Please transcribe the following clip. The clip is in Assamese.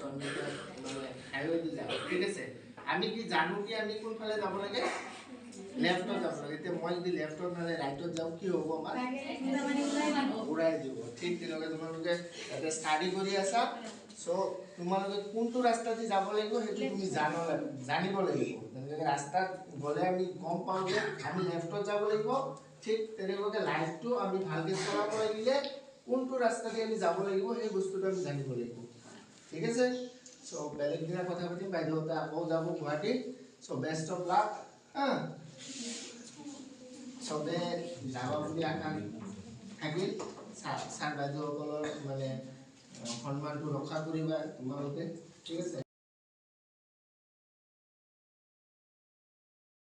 মানে হাইৱেদি যাওঁ ঠিক আছে আমি কি জানো কি আমি কোনফালে যাব লাগে লেফটত যাব লাগে এতিয়া মই যদি লেফটত নালে ৰাইটত যাওঁ কি হ'ব আমাৰ উৰাই দিব ঠিক তেনেকৈ তোমালোকে ইয়াতে ষ্টাডি কৰি আছা সো তোমালোকে কোনটো ৰাস্তা দি যাব লাগিব সেইটো তুমি জানিব লাগিব তেনেকৈ ৰাস্তাত গ'লে আমি গম পাওঁ যে আমি লেফটত যাব লাগিব ঠিক তেনেকৈ লাইফটো আমি ভালকৈ চলাব লাগিলে কোনটো ৰাস্তা দি আমি যাব লাগিব সেই বস্তুটো আমি জানিব লাগিব ঠিক আছে সো বেলেগ দিনা কথা পাতিম বাইদেউহঁতে আকৌ যাব Guwahati so best of luck চবে যাব বুলি আশা থাকিল ছাৰ বাইদেউসকলৰ মানে সন্মানটো ৰক্ষা কৰিবা তোমালোকে ঠিক আছে